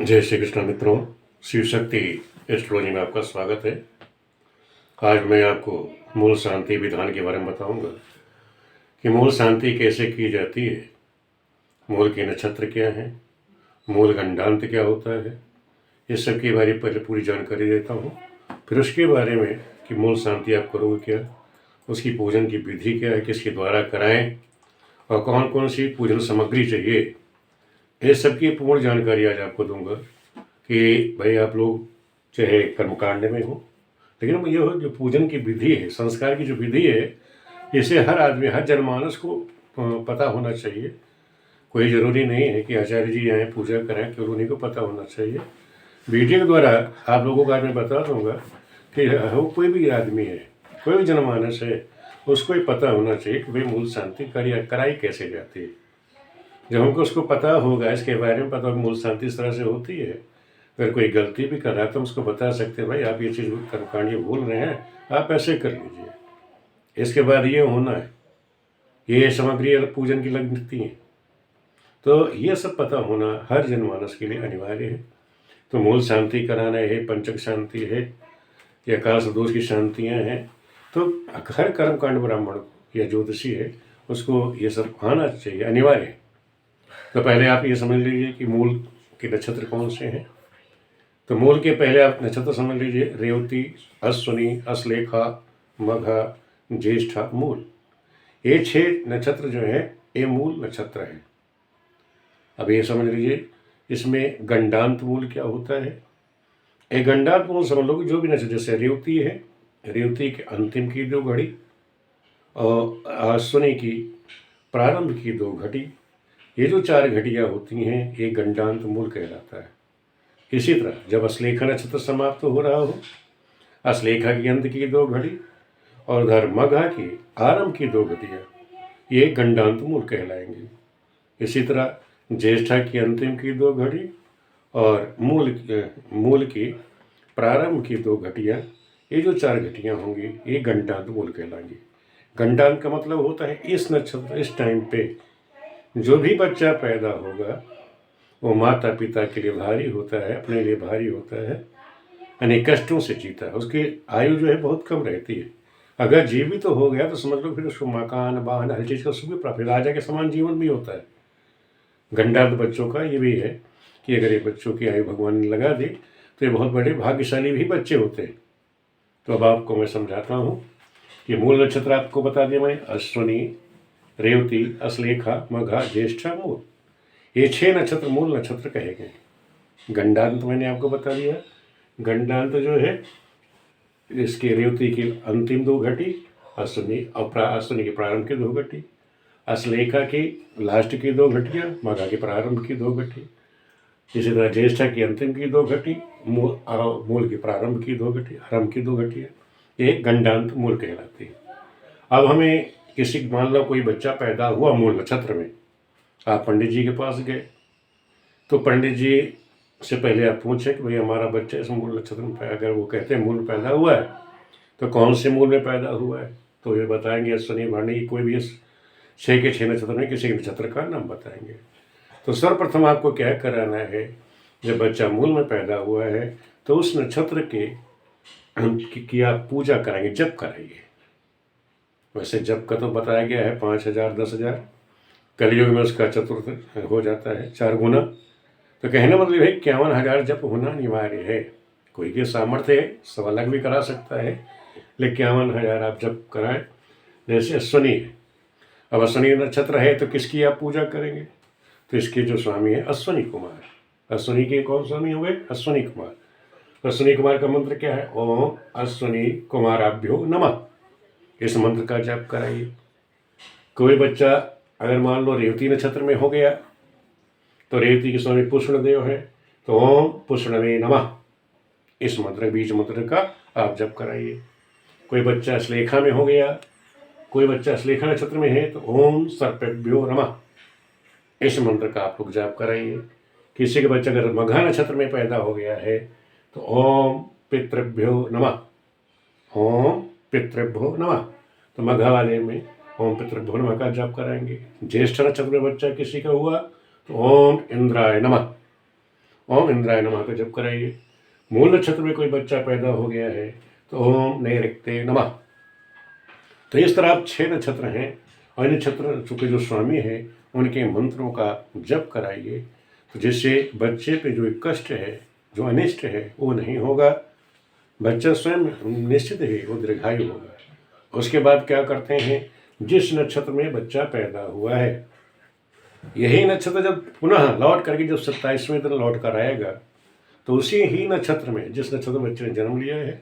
जय श्री कृष्ण मित्रों, शिव शक्ति एस्ट्रोलॉजी में आपका स्वागत है। आज मैं आपको मूल शांति विधान के बारे में बताऊंगा कि मूल शांति कैसे की जाती है, मूल के नक्षत्र क्या है, मूल गंडांत क्या होता है, इस सब के बारे में पहले पूरी जानकारी देता हूँ। फिर उसके बारे में कि मूल शांति आप करोगे क्या, उसकी पूजन की विधि क्या है, किसके द्वारा कराएं और कौन कौन सी पूजन सामग्री चाहिए, इस सब की पूर्ण जानकारी आज आपको दूंगा कि भाई आप लोग चाहे कर्मकांड में हो, लेकिन ये जो पूजन की विधि है, संस्कार की जो विधि है, इसे हर आदमी, हर जनमानस को पता होना चाहिए। कोई ज़रूरी नहीं है कि आचार्य जी आए पूजा करें, केवल उन्हीं को पता होना चाहिए। वीडियो के द्वारा आप लोगों को आज मैं बता दूंगा कि वो कोई भी आदमी है, कोई भी जनमानस है, उसको ही पता होना चाहिए कि भाई मूल शांति कराई कैसे जाती है। जब हमको उसको पता होगा, इसके बारे में पता होगा मूल शांति इस तरह से होती है, अगर कोई गलती भी कर रहा है तो हम उसको बता सकते हैं, भाई आप ये चीज़ कर्मकांड ये भूल रहे हैं, आप ऐसे कर लीजिए, इसके बाद ये होना है, ये सामग्री पूजन की लगती है। तो ये सब पता होना हर जनमानस के लिए अनिवार्य है। तो मूल शांति कराना है, पंचक शांति है या काल दोष की शांतियाँ हैं, तो हर कर्मकांड ब्राह्मण या ज्योतिषी है उसको ये सब आना चाहिए, अनिवार्य है। तो पहले आप ये समझ लीजिए कि मूल के नक्षत्र कौन से हैं। तो मूल के पहले आप नक्षत्र समझ लीजिए, रेवती, अश्विनी, अश्लेखा, मघा, ज्येष्ठा, मूल। ये 6 नक्षत्र जो है ये मूल नक्षत्र है। अब ये समझ लीजिए इसमें गंडांत मूल क्या होता है। ये गंडांत मूल समझ लो कि जो भी नक्षत्र, जैसे रेवती है, रेवती के अंतिम की 2 घड़ी और अश्विनी की प्रारंभ की 2 घड़ी, ये जो 4 घड़ियाँ होती हैं ये गंडांत मूल कहलाता है। इसी तरह जब अश्लेखा नक्षत्र समाप्त हो रहा हो, अश्लेखा की अंत की 2 घड़ी और उधर मघा की आरंभ की 2 घड़ियाँ, ये गंडांत मूल कहलाएंगे। इसी तरह ज्येष्ठा की अंतिम की 2 घड़ी और मूल की प्रारंभ की 2 घटियाँ, ये जो 4 घटियाँ होंगी ये गंडांत मूल कहलाएंगी। गंडांत का मतलब होता है इस नक्षत्र, इस टाइम पे जो भी बच्चा पैदा होगा वो माता पिता के लिए भारी होता है, अपने लिए भारी होता है, अनेक कष्टों से जीता है, उसकी आयु जो है बहुत कम रहती है। अगर जीवित तो हो गया तो समझ लो फिर उसको मकान, वाहन, हर चीज़ का सुख भी प्राप्त, राजा के समान जीवन भी होता है। गंडांत बच्चों का ये भी है कि अगर ये बच्चों की आयु भगवान ने लगा दी तो ये बहुत बड़े भाग्यशाली भी बच्चे होते हैं। तो अब आपको मैं समझाता हूँ कि मूल नक्षत्र आपको बता दिया मैं, अश्विनी, रेवती, अश्लेखा, मघा, ज्येष्ठा, मूल, ये 6 नक्षत्र मूल नक्षत्र कहे गए। गंडांत मैंने आपको बता दिया। गंडांत जो है इसके रेवती की अंतिम 2 घटी, अश्विनी के प्रारंभ की 2 घटी, अश्लेखा की लास्ट की 2 घटियाँ, मघा के प्रारंभ की 2 घटी, इसी तरह ज्येष्ठा की अंतिम की 2 घटी, मूल की प्रारंभ की 2 घटी, आरंभ की 2 घटियाँ, ये गंडांत मूल कहलाती है। अब हमें किसी, मान लो कोई बच्चा पैदा हुआ मूल नक्षत्र में, आप पंडित जी के पास गए तो पंडित जी से पहले आप पूछें कि भाई हमारा बच्चा इस मूल नक्षत्र में, अगर वो कहते हैं मूल पैदा हुआ है तो कौन से मूल में पैदा हुआ है, तो ये बताएंगे अश्विनी, भरणी, कोई भी 6 के 6 नक्षत्र में किसी नक्षत्र का नाम बताएंगे। तो सर्वप्रथम आपको क्या कराना है, जब बच्चा मूल में पैदा हुआ है तो उस नक्षत्र की आप पूजा कराएंगे, जप कराइए। वैसे जप का तो बताया गया है 5000, 10,000, कलयुग में उसका चतुर्थ हो जाता है 4 गुना। तो कहने मतलब भाई 51,000 जप होना अनिवार्य है। कोई के सामर्थ्य है 1.25 भी करा सकता है, लेकिन 51,000 आप जप कराएं। जैसे अश्विनी है, अब अश्विनी नक्षत्र है तो किसकी आप पूजा करेंगे, तो इसके जो स्वामी है अश्विनी कुमार। अश्विनी के कौन स्वामी हो गए, अश्विनी कुमार। अश्विनी कुमार का मंत्र क्या है, ओम अश्विनी कुमाराभ्यो नमः, इस मंत्र का जप कराइए। कोई बच्चा अगर मान लो रेवती नक्षत्र में हो गया तो रेवती के स्वामी पुष्णदेव है, तो ओम पुष्णवे नमः, इस मंत्र, बीज मंत्र का आप जप कराइए। कोई बच्चा श्लेखा में हो गया, कोई बच्चा श्लेखा नक्षत्र में है तो ओम सर्पेभ्यो नमः, इस मंत्र का आप लोग जाप कराइए। किसी के बच्चा अगर मघा नक्षत्र में पैदा हो गया है तो ओम पितृभ्यो नमः, ओम पितृभ्यो नमः, तो मघा वाले में ओम पितृभ्यो नमः का जाप कराएंगे। ज्येष्ठ नक्षत्र में बच्चा किसी का हुआ तो ओम इंद्राय नमः, ओम इंद्राय नमः का जप कराइए। मूल नक्षत्र में कोई बच्चा पैदा हो गया है तो ओम नैऋत्ये नमः। तो इस तरह आप 6 नक्षत्र हैं और नक्षत्र के जो स्वामी है उनके मंत्रों का जप कराइए, तो जिससे बच्चे पे जो कष्ट है, जो अनिष्ट है, वो नहीं होगा। बच्चा स्वयं निश्चित ही वो दीर्घायु होगा। उसके बाद क्या करते हैं, जिस नक्षत्र में बच्चा पैदा हुआ है यही नक्षत्र जब पुनः लौट करके जब 27वें दिन लौट कर आएगा, तो उसी ही नक्षत्र में जिस नक्षत्र में बच्चे ने जन्म लिया है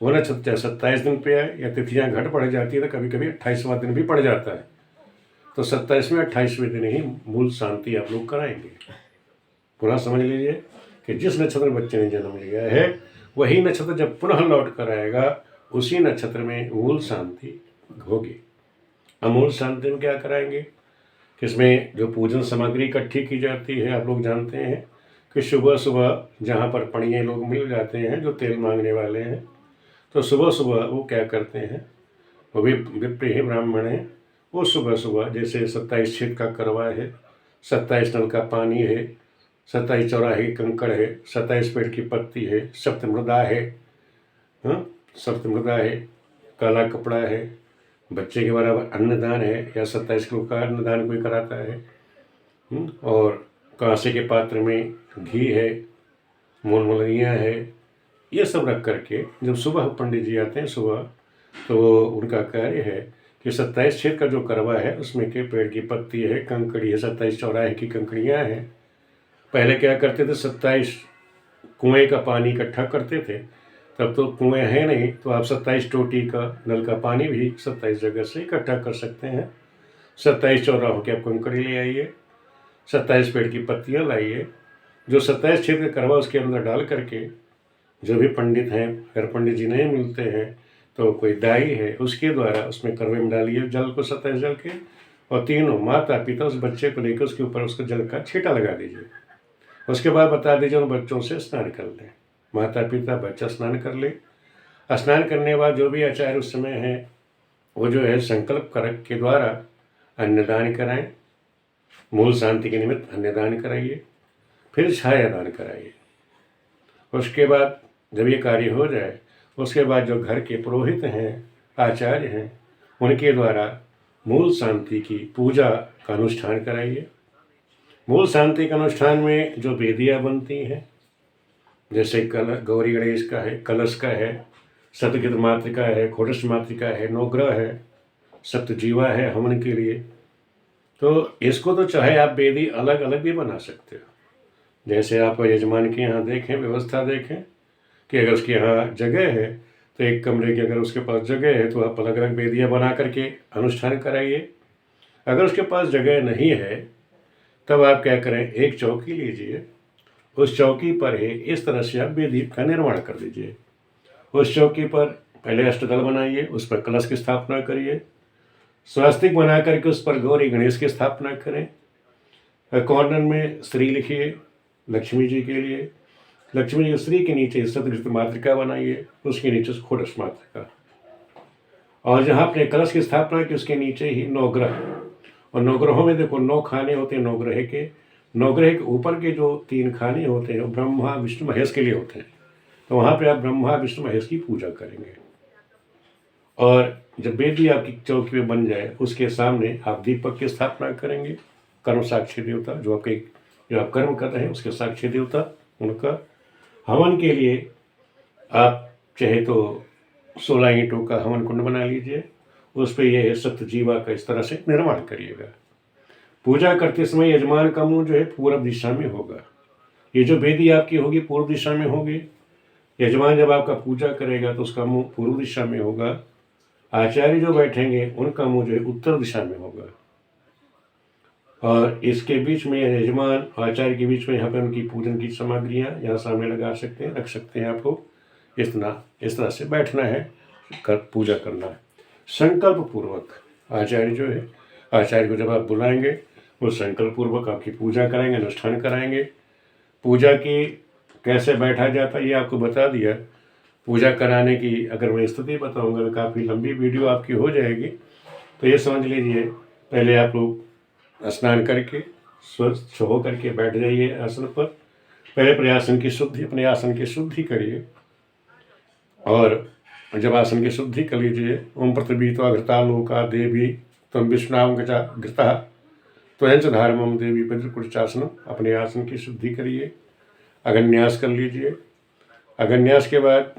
वो नक्षत्र चाहे 27 दिन पे आए या तिथियां घट पड़ जाती है तो कभी कभी 28वां दिन भी पड़ जाता है, तो 27वें 28वें दिन ही मूल शांति आप लोग कराएंगे। पुनः समझ लीजिए कि जिस नक्षत्र में बच्चे ने जन्म लिया है वही नक्षत्र जब पुनः लौट कर आएगा उसी नक्षत्र में मूल शांति होगी। अब मूल शांति में क्या कराएंगे, इसमें जो पूजन सामग्री इकट्ठी की जाती है, आप लोग जानते हैं कि सुबह सुबह जहाँ पर पणिये लोग मिल जाते हैं जो तेल मांगने वाले हैं, तो सुबह सुबह वो क्या करते हैं, वो भी विप्र ही ब्राह्मण हैं, वो सुबह सुबह जैसे 27 छेद का करवा है, 27 नल का पानी है, 27 चौराहे की कंकड़ है, 27 पेड़ की पत्ती है, सप्तमृदा है, सप्तमृदा है, काला कपड़ा है, बच्चे के बराबर अन्नदान है या 27 किलो का अन्नदान कोई कराता है, और कांसे के पात्र में घी है, मूलमलियाँ है, ये सब रख करके जब सुबह पंडित जी आते हैं सुबह, तो उनका कार्य है कि 27 छेद का जो करवा है उसमें के पेड़ की पत्ती है, कंकड़ी है, 27 चौराहे की कंकड़ियाँ हैं। पहले क्या करते थे, 27 कुएँ का पानी इकट्ठा करते थे, तब तो कुएँ हैं नहीं, तो आप 27 टोटी का नल का पानी भी 27 जगह से इकट्ठा कर सकते हैं। 27 चौराहों की आप कंकड़ी ले आइए, 27 पेड़ की पत्तियाँ लाइए, जो 27 छेद का करवा उसके अंदर डाल करके जो भी पंडित हैं, अगर पंडित जी नहीं मिलते हैं तो कोई दाई है उसके द्वारा उसमें करवे में डालिए जल को, 27 जल के, और तीनों माता पिता उस बच्चे को लेकर उसके ऊपर उसको जल का छींटा लगा दीजिए। उसके बाद बता दीजिए उन बच्चों से स्नान कर लें, माता पिता बच्चा स्नान कर ले। स्नान करने के बाद जो भी आचार्य उस समय है वो जो है संकल्प कर के द्वारा अन्नदान कराएं, मूल शांति के निमित्त अन्नदान कराइए, फिर छाया दान कराइए। उसके बाद जब ये कार्य हो जाए उसके बाद जो घर के पुरोहित हैं, आचार्य हैं, उनके द्वारा मूल शांति की पूजा का अनुष्ठान कराइए। मूल शांति के अनुष्ठान में जो वेदियाँ बनती हैं, जैसे गौरी गणेश का है, कलश का है, सतगित मातृका है, खोडश मातृका है, नवग्रह है, सप्तजीवा है हवन के लिए, तो इसको तो चाहे आप वेदी अलग अलग भी बना सकते हो। जैसे आप यजमान के यहाँ देखें, व्यवस्था देखें कि अगर उसके यहाँ जगह है तो एक कमरे की अगर उसके पास जगह है तो आप अलग अलग वेदियाँ बना करके अनुष्ठान कराइए। अगर उसके पास जगह नहीं है तब आप क्या करें, एक चौकी लीजिए, उस चौकी पर ही इस तरह से आप वेदी का निर्माण कर दीजिए। उस चौकी पर पहले अष्टदल बनाइए, उस पर कलश की स्थापना करिए, स्वास्तिक बना करके उस पर गौरी गणेश की स्थापना करें। कॉर्नर में श्री लिखिए लक्ष्मी जी के लिए, लक्ष्मी जी श्री के नीचे सतगृत मातृका बनाइए, उसके नीचे खोडश मातृका, और जहाँ आपने कलश की स्थापना की उसके नीचे ही नवग्रह, और नवग्रहों में देखो 9 खाने होते हैं नवग्रह के। नवग्रह के ऊपर के जो 3 खाने होते हैं वो ब्रह्मा विष्णु महेश के लिए होते हैं, तो वहाँ पे आप ब्रह्मा विष्णु महेश की पूजा करेंगे। और जब वेदी आपकी चौकी में बन जाए उसके सामने आप दीपक की स्थापना करेंगे, कर्म साक्षी देवता जो आप कर्म कर रहे हैं उसके साक्षी देवता, उनका हवन के लिए आप चाहे तो 16 ईंटों का हवन कुंड बना लीजिए, उस पर यह सप्तजीवा का इस तरह से निर्माण करिएगा। पूजा करते समय यजमान का मुंह जो है पूर्व दिशा में होगा। ये जो वेदी आपकी होगी पूर्व दिशा में होगी, यजमान जब आपका पूजा करेगा तो उसका मुंह पूर्व दिशा में होगा। आचार्य जो बैठेंगे उनका मुंह जो है उत्तर दिशा में होगा, और इसके बीच में यजमान आचार्य के बीच में यहाँ पर उनकी पूजन की सामग्रियाँ यहाँ सामने लगा सकते हैं, रख सकते हैं। आपको इस तरह से बैठना है, पूजा करना है। संकल्प पूर्वक आचार्य जो है, आचार्य को जब आप बुलाएंगे वो संकल्प पूर्वक आपकी पूजा कराएंगे, अनुष्ठान कराएंगे। पूजा की कैसे बैठा जाता है ये आपको बता दिया। पूजा कराने की अगर मैं स्थिति बताऊंगा तो काफ़ी लंबी वीडियो आपकी हो जाएगी, तो ये समझ लीजिए पहले आप लोग स्नान करके स्वस्थ हो करके बैठ जाइए आसन पर। पहले अपने आसन की शुद्धि करिए। और जब आसन की शुद्धि कर लीजिए, ओम पृथ्वी तो अघृता लोका देवी तम विष्णाम घृता त्वयंच धारमम देवी वज्रकुटासन। अपने आसन की शुद्धि करिए, अगन्यास कर लीजिए। अगन्यास के बाद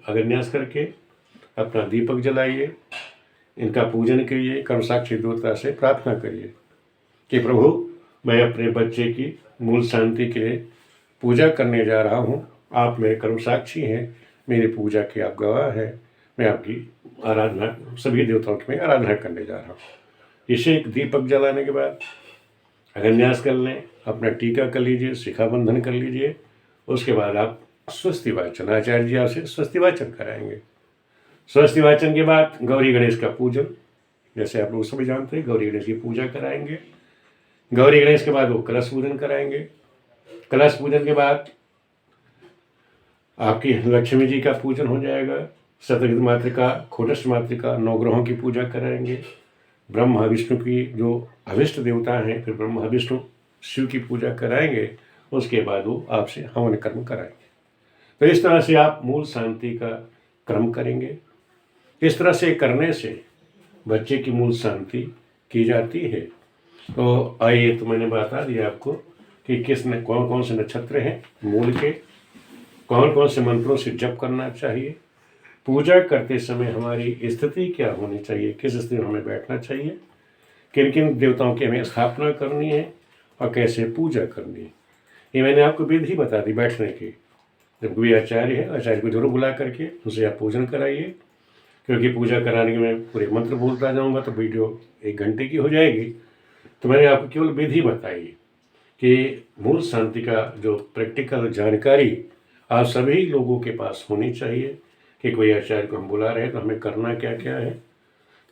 अगन्यास करके अपना दीपक जलाइए, इनका पूजन करिए। कर्म साक्षी देवता से प्रार्थना करिए कि प्रभु, मैं अपने बच्चे की मूल शांति के लिए पूजा करने जा रहा हूँ। आप मेरे कर्म साक्षी हैं, मेरी पूजा के आप गवाह हैं। मैं आपकी आराधना, सभी देवताओं की मैं आराधना करने जा रहा हूँ। इसे एक दीपक जलाने के बाद अगन्यास कर लें, अपना टीका कर लीजिए, शिखा बंधन कर लीजिए। उसके बाद आप स्वस्ति वाचन, आचार्य जी आपसे स्वस्ति वाचन कराएंगे। स्वस्ति वाचन के बाद गौरी गणेश का पूजन, जैसे आप लोग सभी जानते हैं, गौरी गणेश की पूजा कराएंगे। गौरी गणेश के बाद वो कलश पूजन कराएंगे। कलश पूजन के बाद आपकी लक्ष्मी जी का पूजन हो जाएगा। शतविध मातृका, खोटस्थ मातृका, 9 ग्रहों की पूजा कराएंगे। ब्रह्मा विष्णु की जो अभिष्ट देवता हैं, फिर ब्रह्मा विष्णु शिव की पूजा कराएंगे। उसके बाद वो आपसे हवन कर्म कराएंगे। तो इस तरह से आप मूल शांति का क्रम करेंगे। इस तरह से करने से बच्चे की मूल शांति की जाती है। तो आइए, तो मैंने बता दिया आपको कि कौन कौन से नक्षत्र हैं मूल के, कौन कौन से मंत्रों से जप करना चाहिए, पूजा करते समय हमारी स्थिति क्या होनी चाहिए, किस स्थिति में हमें बैठना चाहिए, किन किन देवताओं की हमें स्थापना करनी है और कैसे पूजा करनी है। ये मैंने आपको विधि बता दी बैठने की। जब कोई आचार्य है, आचार्य को जरूर बुला करके उनसे आप पूजन कराइए, क्योंकि पूजा कराने के मैं पूरे मंत्र बोलता जाऊंगा तो वीडियो 1 घंटे की हो जाएगी। तो मैंने आपको केवल विधि बताई कि मूल शांति का जो प्रैक्टिकल जानकारी आप सभी लोगों के पास होनी चाहिए कि कोई आचार्य को हम बुला रहे हैं तो हमें करना क्या क्या है,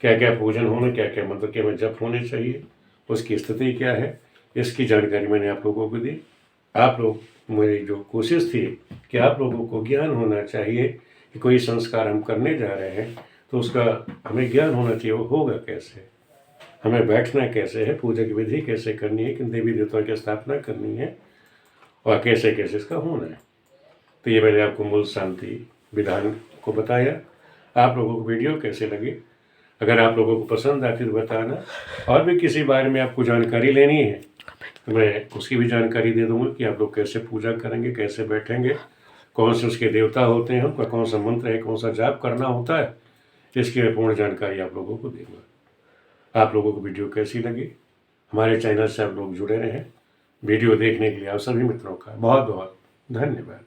क्या क्या पूजन होना, क्या क्या मंत्र के में जप होने चाहिए, उसकी स्थिति क्या है, इसकी जानकारी मैंने आप लोगों को दी। आप लोग, मेरी जो कोशिश थी कि आप लोगों को ज्ञान होना चाहिए कि कोई संस्कार हम करने जा रहे हैं तो उसका हमें ज्ञान होना चाहिए, वो होगा कैसे, हमें बैठना कैसे है, पूजा की विधि कैसे करनी है, किन देवी देवताओं की स्थापना करनी है और कैसे कैसे इसका होना है। तो ये मैंने आपको मूल शांति विधान को बताया। आप लोगों को वीडियो कैसे लगी, अगर आप लोगों को पसंद आती तो बताना। और भी किसी बारे में आपको जानकारी लेनी है तो मैं उसकी भी जानकारी दे दूंगा कि आप लोग कैसे पूजा करेंगे, कैसे बैठेंगे, कौन से उसके देवता होते हैं, उनका कौन सा मंत्र है, कौन सा जाप करना होता है, इसकी मैं पूर्ण जानकारी आप लोगों को दूंगा। आप लोगों को वीडियो कैसी लगी, हमारे चैनल से आप लोग जुड़े रहें। वीडियो देखने के लिए आप सभी मित्रों का बहुत बहुत धन्यवाद।